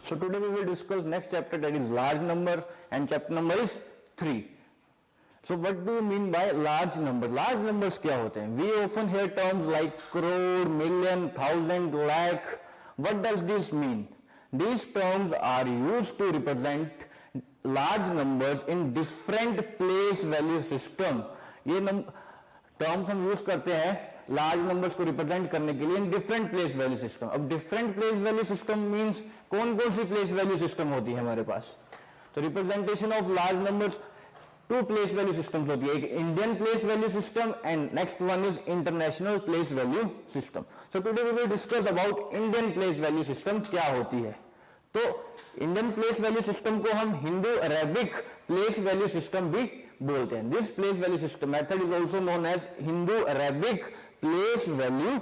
So today we will discuss next chapter, that is large number, and chapter number is 3. So what do you mean by large number? Large numbers क्या होते हैं? We often hear terms like crore, million, thousand, lakh. What does this mean? These terms are used to represent large numbers in different place value system. ये terms हम use करते हैं large numbers को represent करने के लिए in different place value system. अब different place value system means कौन कौन सी प्लेस वैल्यू सिस्टम होती है हमारे पास? तो representation of large numbers to place value systems होती है, एक Indian place value system and next one is international place value system. So today we will discuss about Indian place value system क्या होती है. तो इंडियन प्लेस वैल्यू सिस्टम को हम Hindu Arabic place value system भी बोलते हैं. This place value system method is also known as Hindu Arabic place value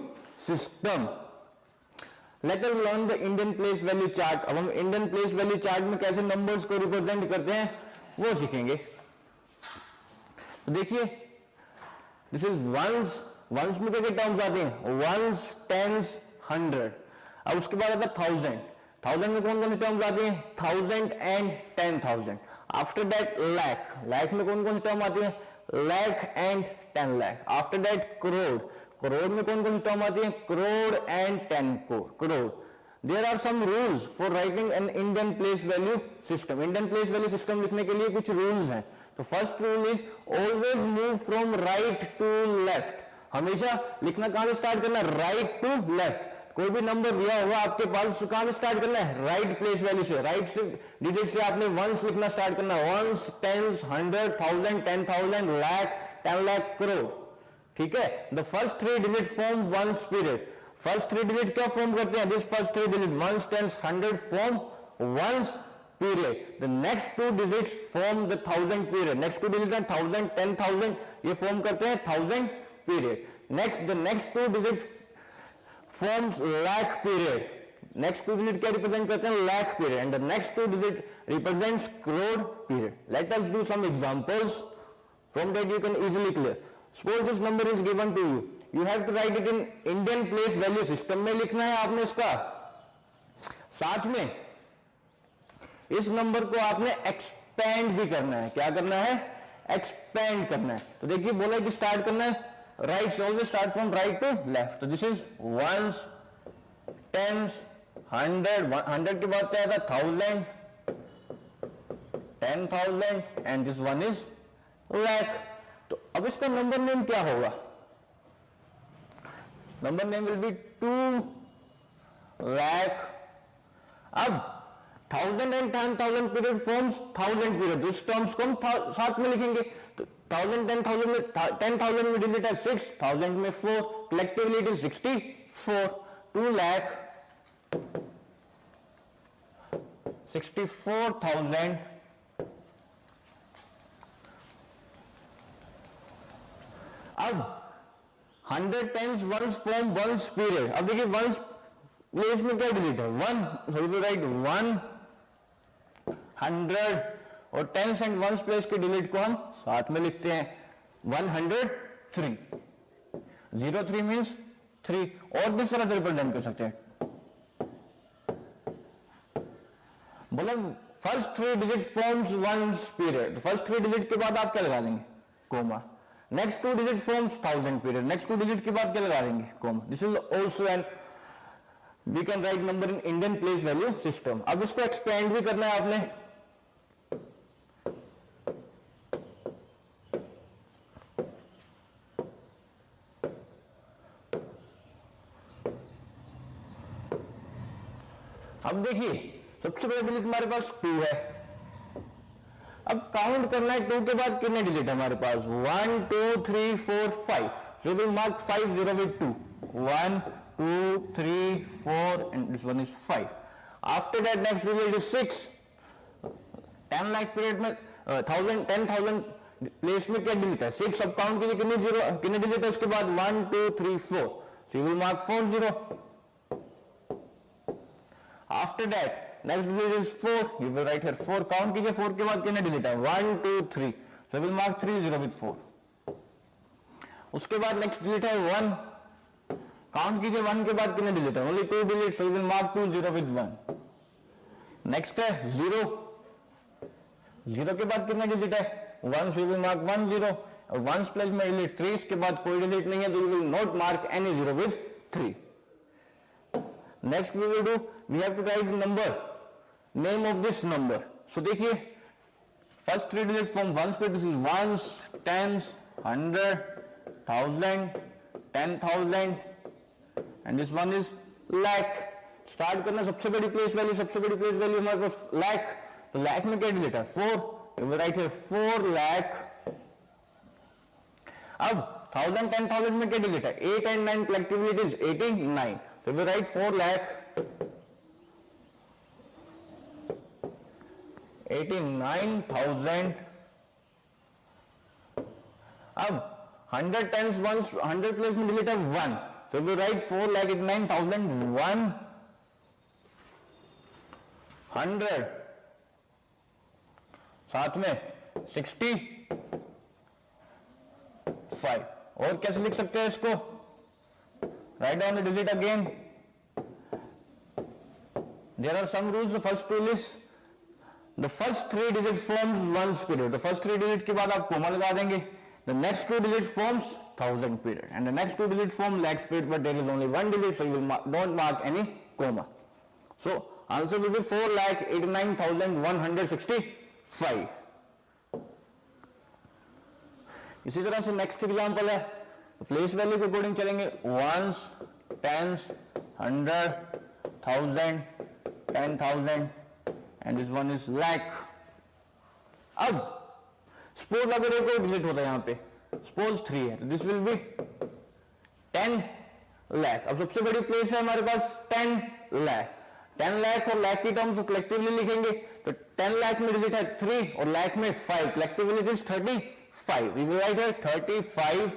system. Let us learn the Indian place value chart. अब हम इंडियन प्लेस वैल्यू चार्ट में कैसे numbers को रिप्रेजेंट करते हैं वो सीखेंगे. तो देखिए, दिस इज वंस. वंस में क्या टर्म्स आते हैं? Ones, tens, 100. अब उसके बाद आता है थाउजेंड. थाउजेंड में कौन कौन से टर्म्स आते हैं? 1000 and 10,000. After that lakh. Lakh में कौन कौन से टर्म आते हैं? Lakh and 10 lakh. After that crore. Crore में कौन कौन सी टर्म आती है? Crore and 10 crore. There are some rules for writing an Indian place value system. Indian place value system लिखने के लिए कुछ रूल्स हैं. तो first rule is always move from right to left. हमेशा लिखना कहां से स्टार्ट करना है? Right to left. कोई भी नंबर दिया होगा आपके पास, कहां से स्टार्ट करना है? राइट प्लेस वैल्यू से. राइट से डिजिट से आपने वंस लिखना स्टार्ट करना है. Ones, tens, 100, 1000, 10,000, lakh, 10 lakh, crore. ठीक है. The first 3 digit form ones period. First 3 digit क्या फॉर्म करते हैं? This first 3 digit ones, tens, 100 form ones period. The next 2 digits form the 1000 period. Next 2 digits are 1000, 10,000, ये form करते हैं 1000 period. The next 2 digits forms lakh period. Next 2 digit क्या represent करते हैं? Lakh period. And the next 2 digit represents crore period. Let us do some examples. From that you can easily clear. Suppose this number is given to you. You have to write it in Indian place value system में लिखना है आपने इसका. साथ में इस number को आपने एक्सपेंड भी करना है. क्या करना है? एक्सपेंड करना है. तो देखिए बोला कि स्टार्ट करना है राइट से. Always start from right to left. तो दिस इज वंस, टेंस, 100. 100 के बाद क्या आता है? 1000, 10,000 and this one is lakh. तो अब इसका नंबर नेम क्या होगा? Number name will be 2 lakh. अब 1000 एंड 10,000 पीरियड फॉर्म्स 1000 पीरियड. उस टर्म्स को हम साथ में लिखेंगे. तो 1000, 10,000 में 10,000 में डिजिट है 6, 1000 में 4, कलेक्टिवली इट इज 64. 2 लाख 64,000. अब 100 tens ones form ones period. अब देखिए वंस प्लेस में क्या डिजिट है? 1. सो यू राइट 1, 100 और टेंस एंड वंस प्लेस के डिजिट को हम साथ में लिखते हैं 103. 03 मींस 3. और भी तरह से रिप्रेजेंट कर सकते हैं. बोला first 3 digit forms ones period. First 3 digit के बाद आप क्या लगा देंगे? Comma. Next 2 digit forms 1000 period. Next 2 digit के बाद क्या लगा देंगे? Comma. This is also an we can write number in Indian place value system. अब इसको एक्सपेंड भी करना है आपने. अब देखिए सबसे पहले डिजिट हमारे पास 2 है. अब काउंट करना है 2 के बाद कितने डिजिट हमारे पास? 1, 2, 3, 4, 5. So we will mark 5 0 with 2. 1, 2, 3, 4 and this one is 5. After that next digit is 6. 10 lakh period में 1000, 10,000 प्लेस में क्या डिजिट है? 6. अब काउंट कीजिए कितने डिजिट है उसके बाद? 1, 2, 3, 4. So you will mark 4 0. After that next digit is 4. You will write here 4. Count कीजिए 4 के बाद कितने डिजिट है? 1, 2, 3. So you will mark 3 0 with 4. उसके बाद नेक्स्ट डिजिट है 1. काउंट कीजिए 1 के बाद कितने डिजिट है? Only 2 digit. So you will mark 2 0 with 1. Next है 0, 0 के बाद कितना डिजिट है 1, so you will mark 1 0, और 1's प्लेस में डिजिट 3, इसके बाद कोई डिजिट नहीं है तो you will not mark any 0 with 3. Next we will do, we have to write the number, name of this number. So देखिए first 3 digit from 1's पे, this is ones, tens, 100, 1000, 10,000 and this one is lakh. Start करना सबसे बड़ी place value, सबसे बड़ी place value हमारे पास लाख, तो लाख में क्या डिजिट है 4, you will write here 4 lakh. अब 1000, 10,000 में क्या डिजिट है 8 and 9 collectively it is 89, so you will write 4 lakh 89,000. अब 100 tens ones, 100 प्लेस में डिजिट है 1, so you will write 4 lakh 89,001. 100 साथ में 65, और कैसे लिख सकते हैं इसको, write down the digit again. There are some rules. The first rule is the first 3 digit forms 1's period. The first 3 digit के बाद आप कोमा लगा देंगे. The next 2 digit forms 1000 period and the next 2 digit form lakhs period, but there is only 1 digit, so you will don't mark any comma. So answer will be 4,89,165. इसी तरह से next example है, place value के according चलेंगे. Ones, tens, 100, 1000, 10,000 and this one is lakh. अब suppose अगर एक और डिजिट होता है यहां पे, सपोज 3 है, तो दिस विल बी 10 लाख. अब सबसे बड़ी प्लेस है हमारे पास 10 लाख. 10 लाख और लाख की टर्म्स कलेक्टिवली लिखेंगे, तो 10 लाख में डिजिट है 3 और लाख में 5, collectively it is 35. We will write here 35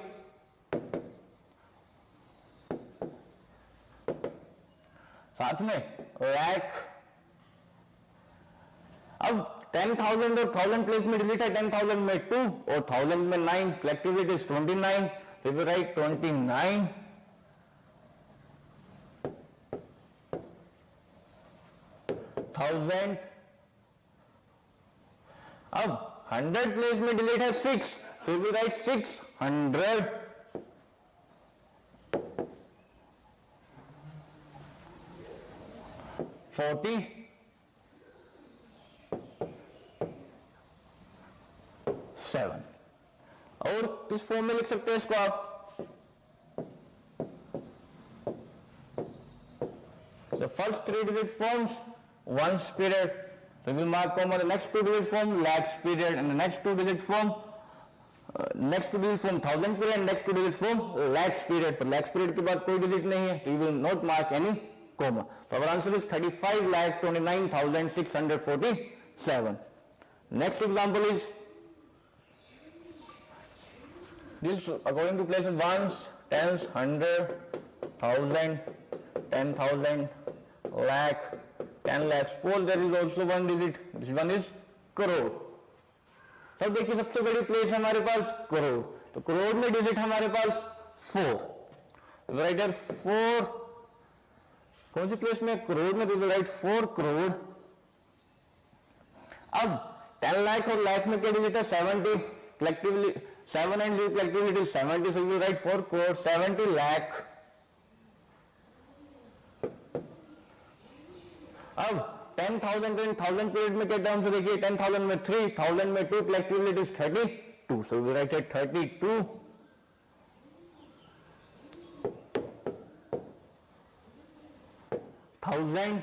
साथ में लाख. अब 10,000 और 1000 प्लेस में डिजिट है 10,000 में 2 और 1000 में 9, collectively it is 29. We will write 29 1000. अब 100 प्लेस में डिजिट है 6, सो वी राइट 600. $47. और किस फॉर्म में लिख सकते हैं इसको आप, the first 3 digit forms 1's period, so we will mark comma. The next 2 digit form lakhs period and the next 2 digit form 1000 period and next 2 digit form lakhs period. पर lakhs period के बाद कोई digit नहीं है, so you will not mark any comma. So our answer is 35,29,647. Next example is this according to place of ones, tens, 100, 1000, 10,000, lakh, 10 lakh. Suppose there is also one digit, this one is crore. तो देखिए सबसे बड़ी place है हमारे पास करोड़, तो करोड़ में digit हमारे पास 4, right here 4. कौन सी प्लेस में करोड़ में, तो राइट 4 करोड़. अब 10 लाख और लाख में क्या डिजिट है 70, collectively 7 and 0 collectively it is 70, so you write 4 crore 70 lakh. अब 10,000 and 1000 पीरियड में क्या टर्म्स देखिए, 10,000 में 3, 1000 में 2, collectively it is 32, so we write it 32,000.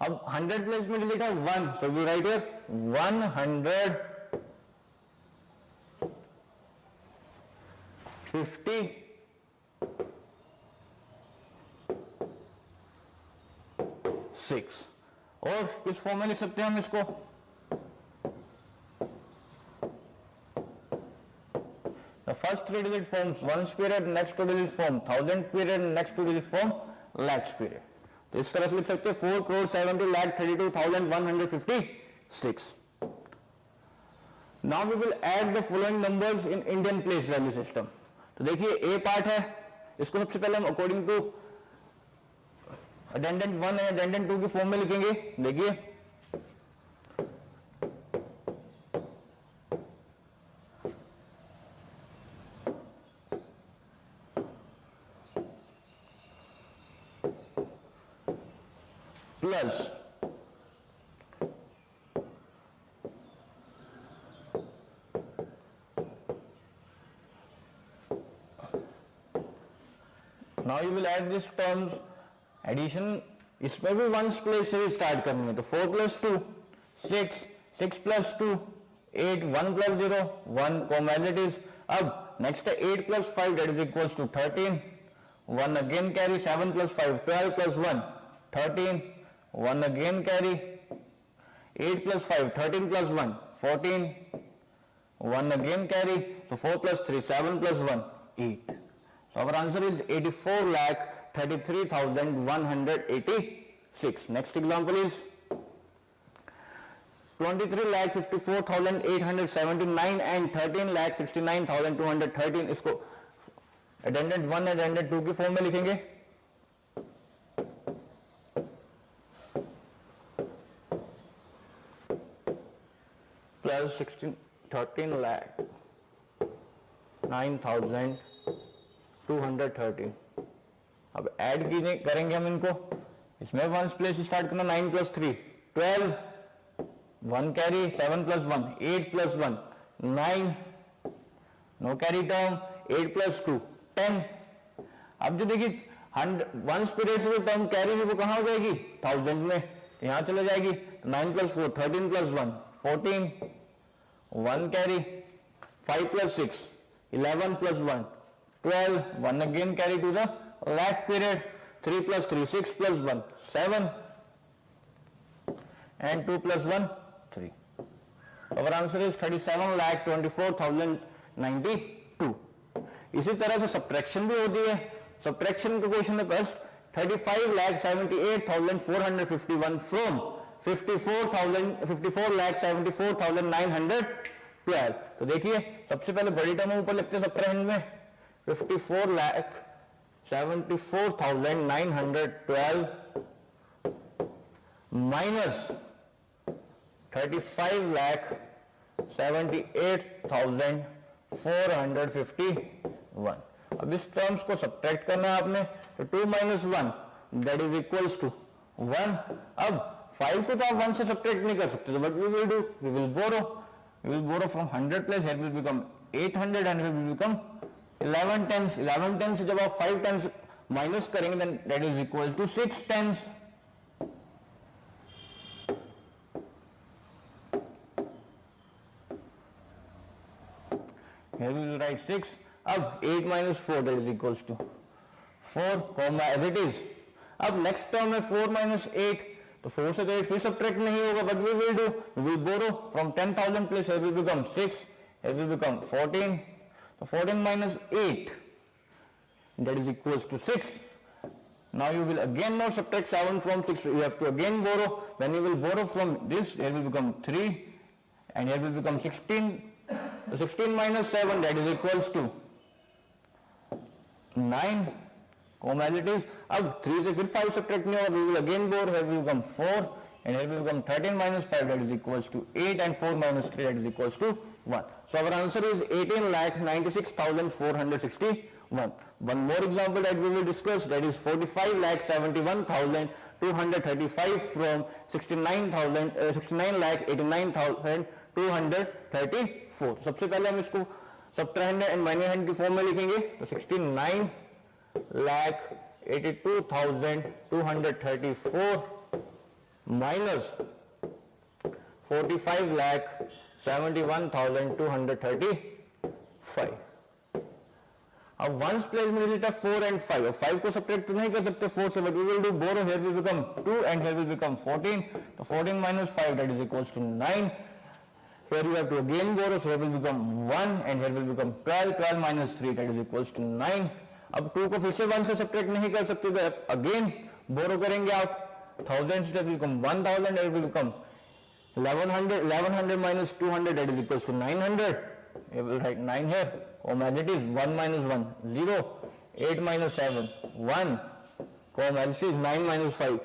अब 100 प्लेस में डिजिट है 1, so we write here 150 6. और किस फॉर्म में लिख सकते हैं हम इसको, the first 3 digit forms 1's period, next 2 digit form 1000 period, next 2 digit form lakhs period. तो इस तरह से लिख सकते हैं 4 crore 70 lakh 32,156. Now we will add the following numbers in Indian place value system. तो देखिए A पार्ट है, इसको सबसे पहले हम according to addend 1 and addend 2 की फॉर्म में लिखेंगे। देखिए plus now you will add this terms addition, इसमें भी वंस प्लेस से स्टार्ट करनी है। तो 4 plus 2 6, 6 plus 2 8, 1 plus 0 1 come as it is. अब नेक्स्ट है 8 plus 5 that is equals to 13, 1 again carry, 7 plus 5 12 plus 1 13, 1 again carry, 8 plus 5 13 plus 1 14, 1 again carry, so 4 plus 3 7 plus 1 8. So our answer is 84,33,186. Next example is 23,54,879 and 13,69,213. इसको अडेंडेंट 1 अडेंडेंट 2 की form में लिखेंगे। Plus 13,09,213। अब add करेंगे हम इनको, इसमें वंस प्लेस स्टार्ट करना, 9 plus 3 12, 1 carry, 7 plus 1 8 plus 1 9, no carry term, 8 plus 2 10। अब जो देखिए वंस प्लेस से जो टर्म कैरी है वो कहां हो जाएगी, 1000 में, तो यहां चले जाएगी। 9 plus 4 13 plus 1 14, 1 carry, 5 plus 6 11 plus 1 12, 1 again carry to the last period, 3 plus 3 6 plus 1 7 and 2 plus 1 3. Our answer is 37,24,092. इसी तरह से सब्ट्रैक्शन भी होती है। सब्ट्रैक्शन का क्वेश्चन है फर्स्ट 35,78,451 फ्रॉम 54,74,912। तो देखिए सबसे पहले बड़ी टर्म ऊपर लिखते हैं सब्ट्रैक्शन में, 54,74,912 माइनस 35,78,451। अब इस टर्म्स को सब्ट्रैक्ट करना है आपने, तो 2 minus 1 that is equals to 1। अब 5 को तो आप 1 से सब्ट्रैक्ट नहीं कर सकते, तो what we will do, we will borrow from 100 plus here will become 800 and here will become 11 tens। 11 tens से जब आप 5 tens माइनस करेंगे then that is equals to 6 tens। Here we will write 6। अब 8 minus 4 that is equals to 4 comma as it is। अब next term है 4 minus 8, तो 4 से 8 फिर सब्ट्रैक्ट नहीं होगा, but we will do, we will borrow from 10,000 plus here will become 6, here will become 14, so 14 minus 8 that is equals to 6। Now you will again not subtract 7 from 6, you have to again borrow। When you will borrow from this, here will become 3 and here will become 16, so 16 minus 7 that is equals to 9 comma as it is। अब 3 से फिर 5 subtract नहीं होगा, we will again borrow, here will become 4 and here will become 13 minus 5 that is equals to 8 and 4 minus 3 that is equals to 1। So our answer is 18,96,461। One more example that we will discuss, that is 45,71,235 from 69,89,234। सबसे पहले हम इसको subtract and minus hand की form में लिखेंगे, तो 69,82,234 minus 45,71,235। अब ones place में लेता 4 and 5, और 5 को सब्ट्रैक्ट तो नहीं कर सकते 4 से, but we will do borrow, here will become 2 and here will become 14, तो 14 minus 5 that is equals to 9। Here you have to again borrow, so here will become 1 and here will become 12, 12 minus 3 that is equals to 9। अब 2 को फिर से 1 से subtract नहीं कर सकते, तो अगेन बोरो करेंगे आप 1000 से, will become 1000 and it will become 1100, 1100 minus 200 that is equals to 900। You will write 9 here, as it is, 1 minus 1 0, 8 minus 7, 1, comma LC is 9 minus 5,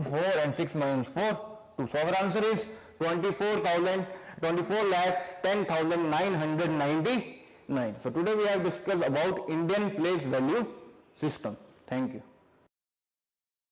4 and 6 minus 4, 2. So our answer is 24,10,999. So today we have discussed about Indian place value system. Thank you.